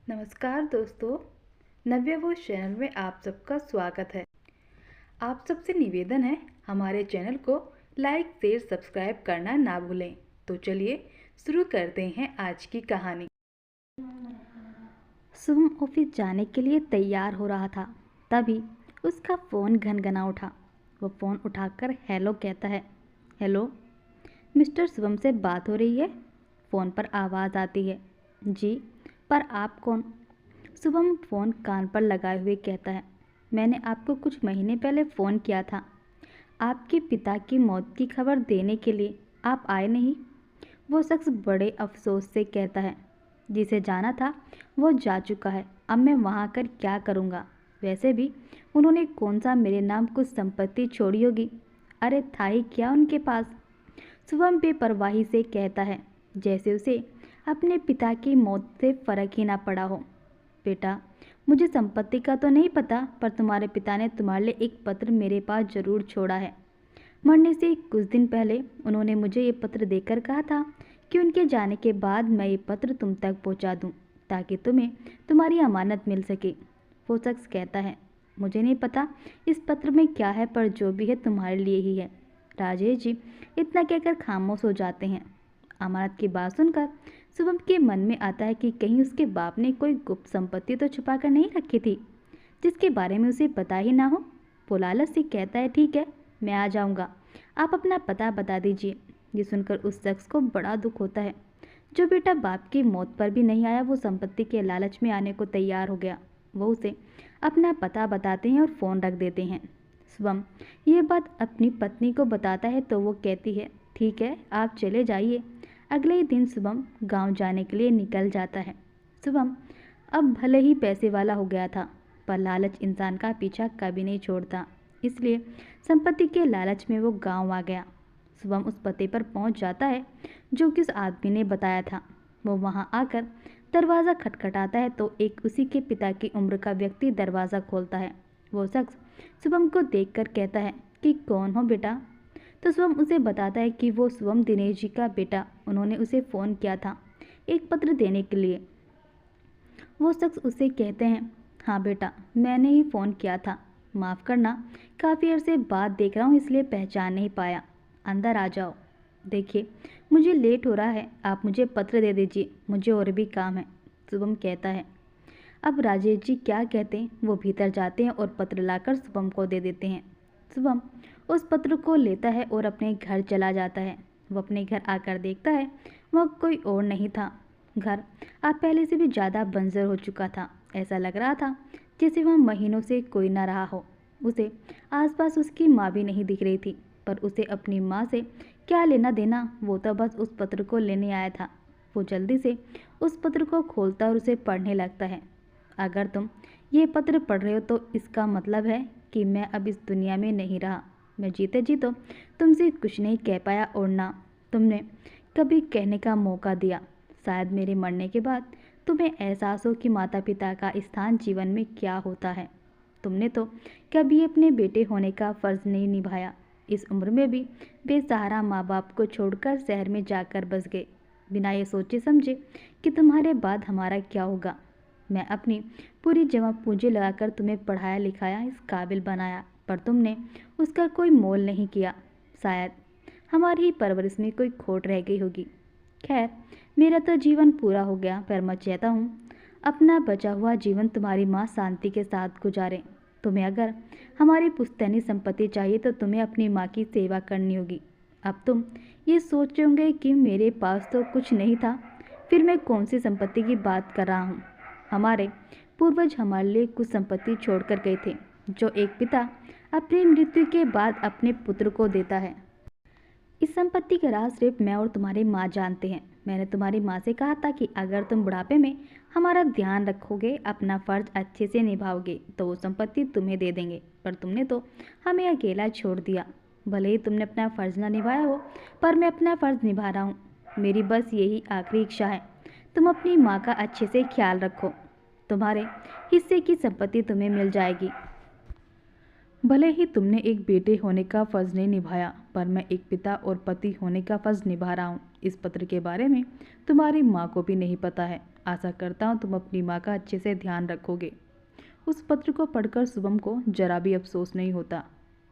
नमस्कार दोस्तों, नव्य वो चैनल में आप सबका स्वागत है। आप सबसे निवेदन है हमारे चैनल को लाइक शेयर सब्सक्राइब करना ना भूलें। तो चलिए शुरू करते हैं आज की कहानी। शुभम ऑफिस जाने के लिए तैयार हो रहा था, तभी उसका फ़ोन घनघना उठा। वो फ़ोन उठाकर हेलो कहता है। हेलो, मिस्टर शुभम से बात हो रही है? फ़ोन पर आवाज़ आती है। जी, पर आप कौन? शुभम फ़ोन कान पर लगाए हुए कहता है। मैंने आपको कुछ महीने पहले फ़ोन किया था, आपके पिता की मौत की खबर देने के लिए। आप आए नहीं। वो शख्स बड़े अफसोस से कहता है। जिसे जाना था वो जा चुका है, अब मैं वहाँ आकर क्या करूँगा? वैसे भी उन्होंने कौन सा मेरे नाम कुछ संपत्ति छोड़ी होगी। अरे था ही क्या उनके पास। शुभम बेपरवाही से कहता है, जैसे उसे अपने पिता की मौत से फ़र्क ही ना पड़ा हो। बेटा, मुझे संपत्ति का तो नहीं पता, पर तुम्हारे पिता ने तुम्हारे लिए एक पत्र मेरे पास ज़रूर छोड़ा है। मरने से कुछ दिन पहले उन्होंने मुझे ये पत्र देकर कहा था कि उनके जाने के बाद मैं ये पत्र तुम तक पहुंचा दूं, ताकि तुम्हें तुम्हारी अमानत मिल सके। वो शख्स कहता है, मुझे नहीं पता इस पत्र में क्या है, पर जो भी है तुम्हारे लिए ही है। राजेश जी इतना कहकर खामोश हो जाते हैं। अमानत की बात सुनकर शुभम के मन में आता है कि कहीं उसके बाप ने कोई गुप्त संपत्ति तो छुपा कर नहीं रखी थी, जिसके बारे में उसे पता ही ना हो। वो लालच से कहता है, ठीक है, मैं आ जाऊंगा, आप अपना पता बता दीजिए। ये सुनकर उस शख्स को बड़ा दुख होता है। जो बेटा बाप की मौत पर भी नहीं आया, वो संपत्ति के लालच में आने को तैयार हो गया। वो उसे अपना पता बताते हैं और फ़ोन रख देते हैं। शुभम ये बात अपनी पत्नी को बताता है तो वो कहती है, ठीक है, आप चले जाइए। अगले ही दिन शुभम गांव जाने के लिए निकल जाता है। शुभम अब भले ही पैसे वाला हो गया था, पर लालच इंसान का पीछा कभी नहीं छोड़ता। इसलिए संपत्ति के लालच में वो गांव आ गया। शुभम उस पते पर पहुंच जाता है जो कि उस आदमी ने बताया था। वो वहां आकर दरवाज़ा खटखटाता है तो एक उसी के पिता की उम्र का व्यक्ति दरवाज़ा खोलता है। वो शख्स शुभम को देखकर कहता है कि कौन हो बेटा? तो शुभम उसे बताता है कि वो शुभम दिनेश जी का बेटा, उन्होंने उसे फ़ोन किया था एक पत्र देने के लिए। वो शख्स उसे कहते हैं, हाँ बेटा, मैंने ही फ़ोन किया था, माफ़ करना, काफ़ी अरसे बाद देख रहा हूँ इसलिए पहचान नहीं पाया। अंदर आ जाओ। देखिए, मुझे लेट हो रहा है, आप मुझे पत्र दे दीजिए, मुझे और भी काम है। शुभम कहता है। अब राजेश जी क्या कहते हैं, वो भीतर जाते हैं और पत्र लाकर शुभम को दे देते हैं। शुभम उस पत्र को लेता है और अपने घर चला जाता है। वो अपने घर आकर देखता है वह कोई और नहीं था। घर अब पहले से भी ज़्यादा बंजर हो चुका था। ऐसा लग रहा था जैसे वह महीनों से कोई न रहा हो। उसे आसपास उसकी माँ भी नहीं दिख रही थी, पर उसे अपनी माँ से क्या लेना देना, वो तो बस उस पत्र को लेने आया था। वो जल्दी से उस पत्र को खोलता और उसे पढ़ने लगता है। अगर तुम ये पत्र पढ़ रहे हो तो इसका मतलब है कि मैं अब इस दुनिया में नहीं रहा। मैं जीते जी तो तुमसे कुछ नहीं कह पाया और ना तुमने कभी कहने का मौका दिया। शायद मेरे मरने के बाद तुम्हें एहसास हो कि माता पिता का स्थान जीवन में क्या होता है। तुमने तो कभी अपने बेटे होने का फ़र्ज़ नहीं निभाया। इस उम्र में भी बेसहारा माँ बाप को छोड़कर शहर में जाकर बस गए, बिना ये सोचे समझे कि तुम्हारे बाद हमारा क्या होगा। मैं अपनी पूरी जमा पूंजी लगाकर तुम्हें पढ़ाया लिखाया, इस काबिल बनाया, पर तुमने उसका कोई मोल नहीं किया। शायद हमारी ही परवरिश में कोई खोट रह गई होगी। खैर, मेरा तो जीवन पूरा हो गया, पर मैं चाहता हूँ अपना बचा हुआ जीवन तुम्हारी माँ शांति के साथ गुजारें। तुम्हें अगर हमारी पुश्तैनी संपत्ति चाहिए तो तुम्हें अपनी माँ की सेवा करनी होगी। अब तुम ये सोच रहे होंगे कि मेरे पास तो कुछ नहीं था, फिर मैं कौन सी संपत्ति की बात कर रहा हूँ। हमारे पूर्वज हमारे लिए कुछ संपत्ति छोड़कर गए थे, जो एक पिता अपनी मृत्यु के बाद अपने पुत्र को देता है। इस संपत्ति का राज सिर्फ मैं और तुम्हारी माँ जानते हैं। मैंने तुम्हारी माँ से कहा था कि अगर तुम बुढ़ापे में हमारा ध्यान रखोगे, अपना फर्ज अच्छे से निभाओगे, तो वो संपत्ति तुम्हें दे देंगे। पर तुमने तो हमें अकेला छोड़ दिया। भले ही तुमने अपना फ़र्ज ना निभाया हो, पर मैं अपना फ़र्ज निभा रहा हूँ। मेरी बस यही आखिरी इच्छा है, तुम अपनी माँ का अच्छे से ख्याल रखो। तुम्हारे हिस्से की संपत्ति तुम्हें मिल जाएगी। भले ही तुमने एक बेटे होने का फ़र्ज़ नहीं निभाया, पर मैं एक पिता और पति होने का फ़र्ज़ निभा रहा हूँ। इस पत्र के बारे में तुम्हारी माँ को भी नहीं पता है। आशा करता हूँ तुम अपनी माँ का अच्छे से ध्यान रखोगे। उस पत्र को पढ़कर शुभम को जरा भी अफसोस नहीं होता।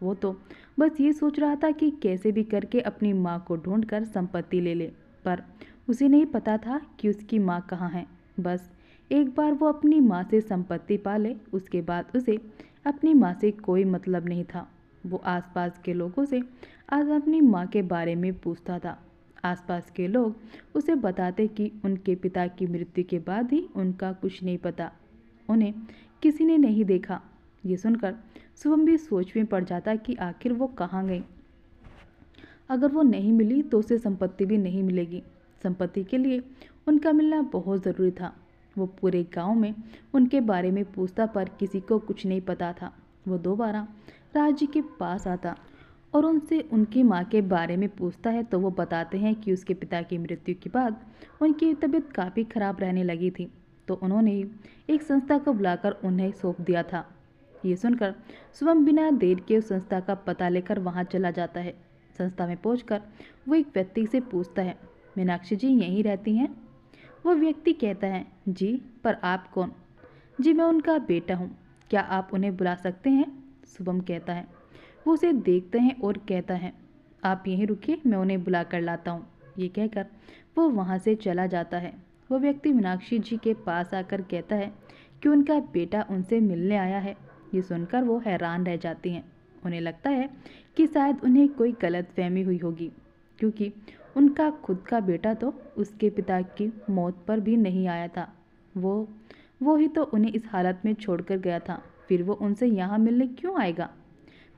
वो तो बस ये सोच रहा था कि कैसे भी करके अपनी माँ को ढूंढकर संपत्ति ले ले, पर उसे नहीं पता था कि उसकी माँ कहाँ है। बस एक बार वो अपनी माँ से संपत्ति पा ले, उसके बाद उसे अपनी माँ से कोई मतलब नहीं था। वो आसपास के लोगों से आज अपनी माँ के बारे में पूछता था। आसपास के लोग उसे बताते कि उनके पिता की मृत्यु के बाद ही उनका कुछ नहीं पता, उन्हें किसी ने नहीं देखा। ये सुनकर शुभम भी सोच में पड़ जाता कि आखिर वो कहाँ गई। अगर वो नहीं मिली तो उसे संपत्ति भी नहीं मिलेगी। संपत्ति के लिए उनका मिलना बहुत ज़रूरी था। वो पूरे गांव में उनके बारे में पूछता पर किसी को कुछ नहीं पता था। वो दोबारा राज जी के पास आता और उनसे उनकी माँ के बारे में पूछता है तो वो बताते हैं कि उसके पिता की मृत्यु के बाद उनकी तबीयत काफ़ी खराब रहने लगी थी, तो उन्होंने एक संस्था को बुलाकर उन्हें सौंप दिया था। ये सुनकर शुभम बिना देर के उस संस्था का पता लेकर वहाँ चला जाता है। संस्था में पहुंचकर वो एक व्यक्ति से पूछता है, मीनाक्षी जी यहीं रहती हैं? वो व्यक्ति कहता है, जी, पर आप कौन? जी, मैं उनका बेटा हूँ, क्या आप उन्हें बुला सकते हैं? शुभम कहता है। वो उसे देखते हैं और कहता है, आप यहीं रुकिए, मैं उन्हें बुला कर लाता हूँ। ये कहकर वो वहाँ से चला जाता है। वो व्यक्ति मीनाक्षी जी के पास आकर कहता है कि उनका बेटा उनसे मिलने आया है। ये सुनकर वो हैरान रह जाती हैं। उन्हें लगता है कि शायद उन्हें कोई गलतफहमी हुई होगी, क्योंकि उनका खुद का बेटा तो उसके पिता की मौत पर भी नहीं आया था। वो ही तो उन्हें इस हालत में छोड़कर गया था, फिर वो उनसे यहाँ मिलने क्यों आएगा?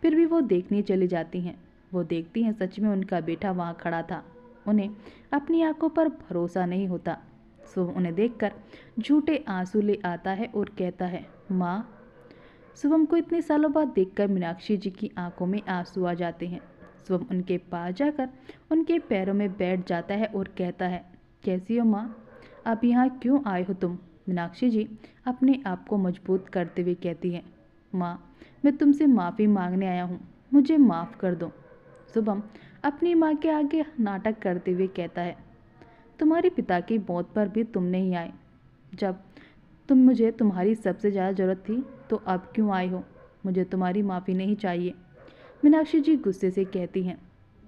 फिर भी वो देखने चली जाती हैं। वो देखती हैं सच में उनका बेटा वहाँ खड़ा था। उन्हें अपनी आंखों पर भरोसा नहीं होता। सो उन्हें देखकर झूठे आंसू ले आता है और कहता है, माँ। शुभम को इतने सालों बाद देखकर मीनाक्षी जी की आंखों में आंसू आ जाते हैं। शुभम उनके पास जाकर उनके पैरों में बैठ जाता है और कहता है, कैसी हो माँ? आप यहाँ क्यों आए हो तुम? मीनाक्षी जी अपने आप को मजबूत करते हुए कहती हैं, माँ, मैं तुमसे माफ़ी मांगने आया हूँ, मुझे माफ़ कर दो। शुभम अपनी माँ के आगे नाटक करते हुए कहता है, तुम्हारे पिता की मौत पर भी तुम नहीं आए। जब मुझे तुम्हारी सबसे ज़्यादा ज़रूरत थी तो अब क्यों आए हो? मुझे तुम्हारी माफ़ी नहीं चाहिए। मीनाक्षी जी गुस्से से कहती हैं,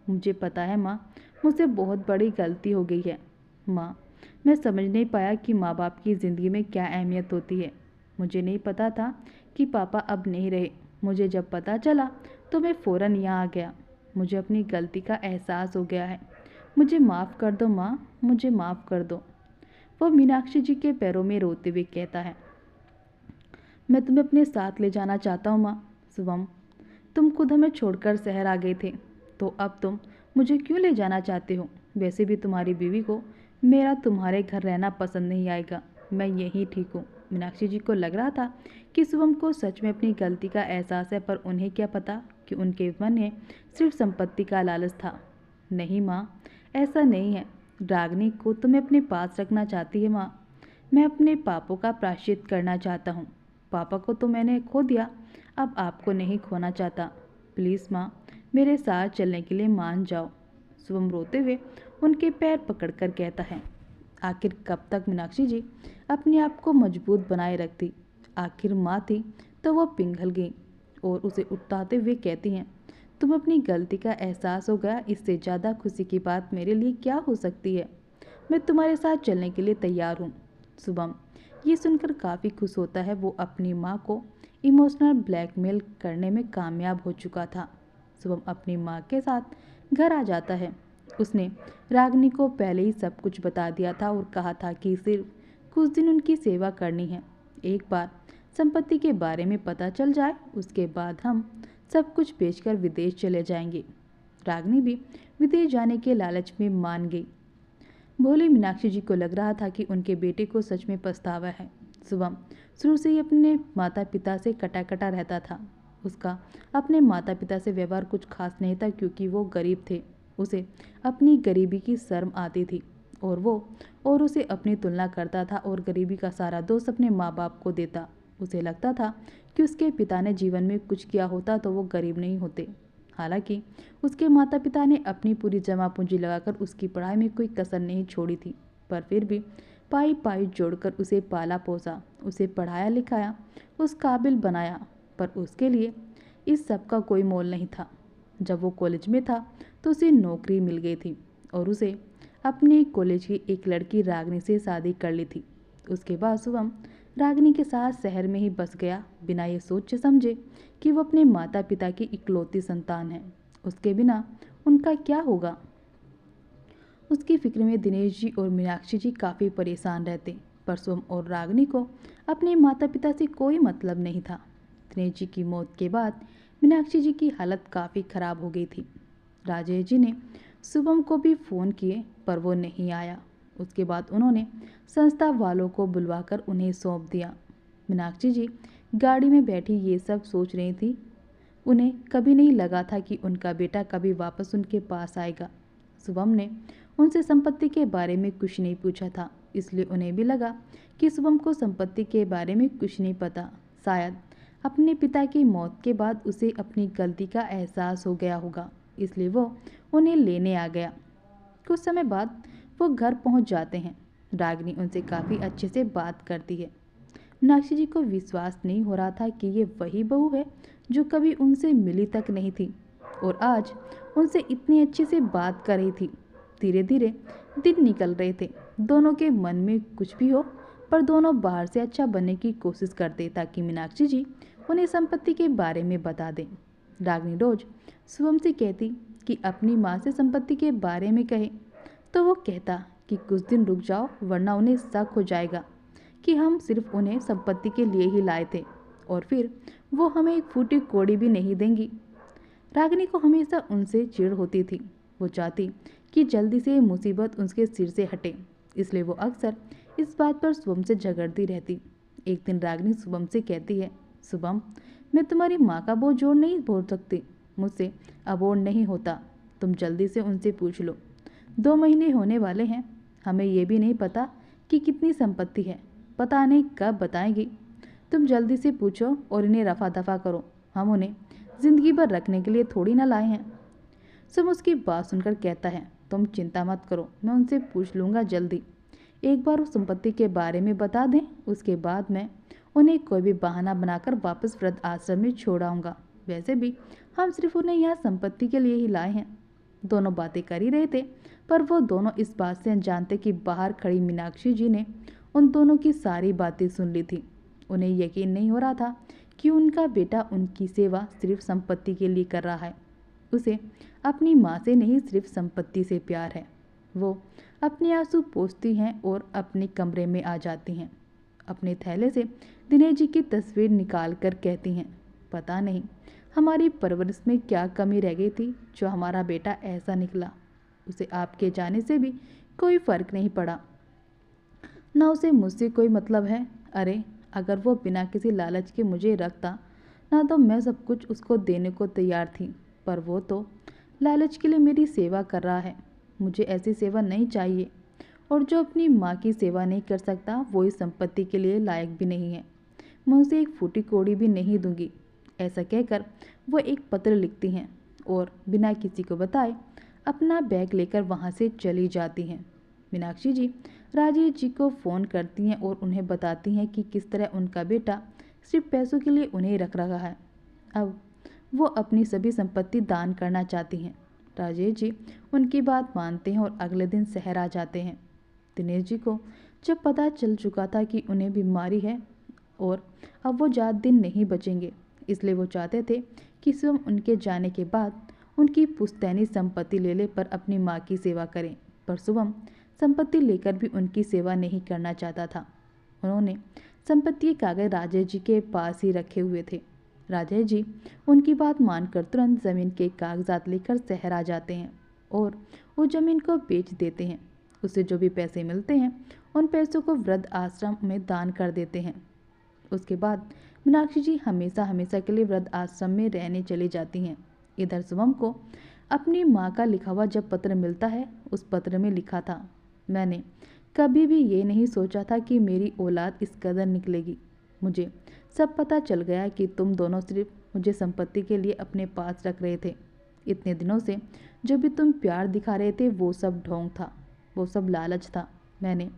मुझे पता है माँ, मुझसे बहुत बड़ी गलती हो गई है। माँ, मैं समझ नहीं पाया कि माँ बाप की ज़िंदगी में क्या अहमियत होती है। मुझे नहीं पता था कि पापा अब नहीं रहे। मुझे जब पता चला तो मैं फ़ौरन यहाँ आ गया। मुझे अपनी गलती का एहसास हो गया है। मुझे माफ़ कर दो माँ, मुझे माफ़ कर दो। वो मीनाक्षी जी के पैरों में रोते हुए कहता है, मैं तुम्हें अपने साथ ले जाना चाहता हूँ माँ। शुभम, तुम खुद हमें छोड़कर शहर आ गए थे, तो अब तुम मुझे क्यों ले जाना चाहते हो? वैसे भी तुम्हारी बीवी को मेरा तुम्हारे घर रहना पसंद नहीं आएगा। मैं यहीं ठीक हूँ। मीनाक्षी जी को लग रहा था कि शुभम को सच में अपनी गलती का एहसास है, पर उन्हें क्या पता कि उनके मन में सिर्फ संपत्ति का लालच था। नहीं माँ, ऐसा नहीं है। रागनी को तुम्हें अपने पास रखना चाहती है माँ। मैं अपने पापों का प्रायश्चित करना चाहता हूँ। पापा को तो मैंने खो दिया, अब आपको नहीं खोना चाहता। प्लीज़ माँ, मेरे साथ चलने के लिए मान जाओ। शुभम रोते हुए उनके पैर पकड़कर कहता है, आखिर कब तक मीनाक्षी जी अपने आप को मजबूत बनाए रखती? आखिर माँ थी तो वो पिघल गई और उसे उठाते हुए कहती हैं, तुम अपनी गलती का एहसास हो गया, इससे ज़्यादा खुशी की बात मेरे लिए क्या हो सकती है? मैं तुम्हारे साथ चलने के लिए तैयार हूँ। शुभम ये सुनकर काफ़ी खुश होता है। वो अपनी माँ को इमोशनल ब्लैकमेल करने में कामयाब हो चुका था। शुभम अपनी माँ के साथ घर आ जाता है। उसने रागनी को पहले ही सब कुछ बता दिया था और कहा था कि सिर्फ कुछ दिन उनकी सेवा करनी है। एक बार संपत्ति के बारे में पता चल जाए, उसके बाद हम सब कुछ बेचकर विदेश चले जाएंगे। रागनी भी विदेश जाने के लालच में मान गई। भोली मीनाक्षी जी को लग रहा था कि उनके बेटे को सच में पछतावा है। शुभम शुरू से ही अपने माता पिता से कटा कटा रहता था। उसका अपने माता पिता से व्यवहार कुछ खास नहीं था, क्योंकि वो गरीब थे। उसे अपनी गरीबी की शर्म आती थी और उसे अपनी तुलना करता था और गरीबी का सारा दोष अपने माँ बाप को देता। उसे लगता था कि उसके पिता ने जीवन में कुछ किया होता तो वो गरीब नहीं होते। हालांकि उसके माता पिता ने अपनी पूरी जमा पूंजी लगाकर उसकी पढ़ाई में कोई कसर नहीं छोड़ी थी, पर फिर भी पाई पाई जोड़कर उसे पाला पोसा, उसे पढ़ाया लिखाया, उस काबिल बनाया, पर उसके लिए इस सब का कोई मोल नहीं था। जब वो कॉलेज में था तो उसे नौकरी मिल गई थी और उसे अपने कॉलेज की एक लड़की रागनी से शादी कर ली थी। उसके बाद शुभम रागनी के साथ शहर में ही बस गया, बिना ये सोचे समझे कि वो अपने माता पिता की इकलौती संतान है। उसके बिना उनका क्या होगा। उसकी फिक्र में दिनेश जी और मीनाक्षी जी काफ़ी परेशान रहते, पर शुभम और रागनी को अपने माता पिता से कोई मतलब नहीं था। दिनेश जी की मौत के बाद मीनाक्षी जी की हालत काफ़ी ख़राब हो गई थी। राजेश जी ने शुभम को भी फ़ोन किए पर वो नहीं आया। उसके बाद उन्होंने संस्था वालों को बुलवाकर उन्हें सौंप दिया। मीनाक्षी जी गाड़ी में बैठी ये सब सोच रही थी। उन्हें कभी नहीं लगा था कि उनका बेटा कभी वापस उनके पास आएगा। शुभम ने उनसे संपत्ति के बारे में कुछ नहीं पूछा था, इसलिए उन्हें भी लगा कि शुभम को संपत्ति के बारे में कुछ नहीं पता। शायद अपने पिता की मौत के बाद उसे अपनी गलती का एहसास हो गया होगा, इसलिए वो उन्हें लेने आ गया। कुछ समय बाद वो घर पहुंच जाते हैं। रागिनी उनसे काफ़ी अच्छे से बात करती है। मीनाक्षी जी को विश्वास नहीं हो रहा था कि ये वही बहू है जो कभी उनसे मिली तक नहीं थी और आज उनसे इतनी अच्छे से बात कर रही थी। धीरे धीरे दिन निकल रहे थे। दोनों के मन में कुछ भी हो, पर दोनों बाहर से अच्छा बनने की कोशिश करते ताकि मीनाक्षी जी उन्हें संपत्ति के बारे में बता दें। रागिनी रोज शुभम से कहती कि अपनी माँ से संपत्ति के बारे में कहे, तो वो कहता कि कुछ दिन रुक जाओ वरना उन्हें शक हो जाएगा कि हम सिर्फ उन्हें संपत्ति के लिए ही लाए थे और फिर वो हमें एक फूटी कौड़ी भी नहीं देंगी। रागिनी को हमेशा उनसे चिढ़ होती थी। वो चाहती कि जल्दी से मुसीबत उसके सिर से हटे, इसलिए वो अक्सर इस बात पर शुभम से झगड़ती रहती। एक दिन रागिनी शुभम से कहती है, शुभम, मैं तुम्हारी माँ का बोझ जोड़ नहीं बोल सकती, मुझसे अबोर्ड नहीं होता, तुम जल्दी से उनसे पूछ लो। 2 महीने होने वाले हैं, हमें ये भी नहीं पता कि कितनी संपत्ति है, पता नहीं कब बताएंगी। तुम जल्दी से पूछो और इन्हें रफा दफा करो, हम उन्हें ज़िंदगी भर रखने के लिए थोड़ी ना लाए हैं। शुभम उसकी बात सुनकर कहता है, तुम चिंता मत करो, मैं उनसे पूछ लूँगा जल्दी। एक बार वो संपत्ति के बारे में बता दें, उसके बाद मैं उन्हें कोई भी बहाना बनाकर वापस वृद्ध आश्रम में छोड़ आऊँगा। वैसे भी हम सिर्फ उन्हें यहाँ संपत्ति के लिए ही लाए हैं। दोनों बातें कर ही रहे थे, पर वो दोनों इस बात से अनजान थे कि बाहर खड़ी मीनाक्षी जी ने उन दोनों की सारी बातें सुन ली थी। उन्हें यकीन नहीं हो रहा था कि उनका बेटा उनकी सेवा सिर्फ संपत्ति के लिए कर रहा है। उसे अपनी माँ से नहीं, सिर्फ संपत्ति से प्यार है। वो अपने आंसू पोंछती हैं और अपने कमरे में आ जाती हैं। अपने थैले से दिनेश जी की तस्वीर निकाल कर कहती हैं, पता नहीं हमारी परवरिश में क्या कमी रह गई थी जो हमारा बेटा ऐसा निकला। उसे आपके जाने से भी कोई फ़र्क नहीं पड़ा, ना उसे मुझसे कोई मतलब है। अरे अगर वो बिना किसी लालच के मुझे रखता ना, तो मैं सब कुछ उसको देने को तैयार थी, पर वो तो लालच के लिए मेरी सेवा कर रहा है। मुझे ऐसी सेवा नहीं चाहिए, और जो अपनी माँ की सेवा नहीं कर सकता वो इस संपत्ति के लिए लायक भी नहीं है। मैं उसे एक फूटी कौड़ी भी नहीं दूंगी। ऐसा कहकर वो एक पत्र लिखती हैं और बिना किसी को बताए अपना बैग लेकर वहाँ से चली जाती हैं। मीनाक्षी जी राजेश जी को फ़ोन करती हैं और उन्हें बताती हैं कि किस तरह उनका बेटा सिर्फ पैसों के लिए उन्हें रख रहा है। अब वो अपनी सभी संपत्ति दान करना चाहती हैं। राजेश जी उनकी बात मानते हैं और अगले दिन शहर आ जाते हैं। दिनेश जी को जब पता चल चुका था कि उन्हें बीमारी है और अब वो ज़्यादा दिन नहीं बचेंगे, इसलिए वो चाहते थे कि शुभम उनके जाने के बाद उनकी पुश्तैनी संपत्ति ले ले पर अपनी माँ की सेवा करें। पर शुभम संपत्ति लेकर भी उनकी सेवा नहीं करना चाहता था। उन्होंने संपत्ति के कागज राजेश जी के पास ही रखे हुए थे। राजेश जी उनकी बात मानकर तुरंत ज़मीन के कागजात लेकर शहर आ जाते हैं और वो ज़मीन को बेच देते हैं। उससे जो भी पैसे मिलते हैं उन पैसों को वृद्ध आश्रम में दान कर देते हैं। उसके बाद मीनाक्षी जी हमेशा हमेशा के लिए वृद्ध आश्रम में रहने चली जाती हैं। इधर शुभम को अपनी माँ का लिखा हुआ जब पत्र मिलता है, उस पत्र में लिखा था, मैंने कभी भी ये नहीं सोचा था कि मेरी औलाद इस कदर निकलेगी। मुझे सब पता चल गया कि तुम दोनों सिर्फ मुझे संपत्ति के लिए अपने पास रख रहे थे। इतने दिनों से जो भी तुम प्यार दिखा रहे थे वो सब ढोंग था, वो सब लालच था। मैंने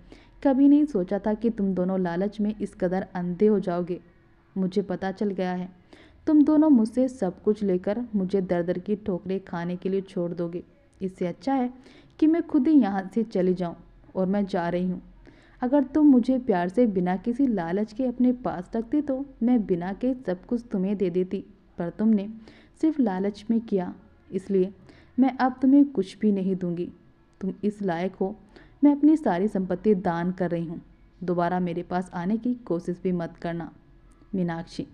कभी नहीं सोचा था कि तुम दोनों लालच में इस कदर अंधे हो जाओगे। मुझे पता चल गया है, तुम दोनों मुझसे सब कुछ लेकर मुझे दर दर की ठोकरें खाने के लिए छोड़ दोगे। इससे अच्छा है कि मैं खुद ही यहाँ से चली जाऊँ, और मैं जा रही हूँ। अगर तुम मुझे प्यार से बिना किसी लालच के अपने पास रखते तो मैं बिना के सब कुछ तुम्हें दे देती, पर तुमने सिर्फ लालच में किया, इसलिए मैं अब तुम्हें कुछ भी नहीं दूंगी। तुम इस लायक हो, मैं अपनी सारी संपत्ति दान कर रही हूँ। दोबारा मेरे पास आने की कोशिश भी मत करना। मीनाक्षी।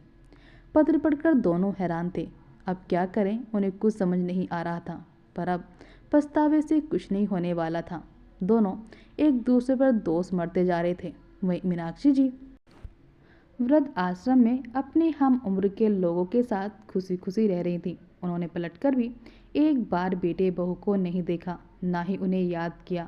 पत्र पढ़कर दोनों हैरान थे। अब क्या करें, उन्हें कुछ समझ नहीं आ रहा था, पर अब पछतावे से कुछ नहीं होने वाला था। दोनों एक दूसरे पर दोष मरते जा रहे थे। वहीं मीनाक्षी जी वृद्ध आश्रम में अपने हम उम्र के लोगों के साथ खुशी खुशी रह रही थी। उन्होंने पलटकर भी एक बार बेटे बहू को नहीं देखा, ना ही उन्हें याद किया।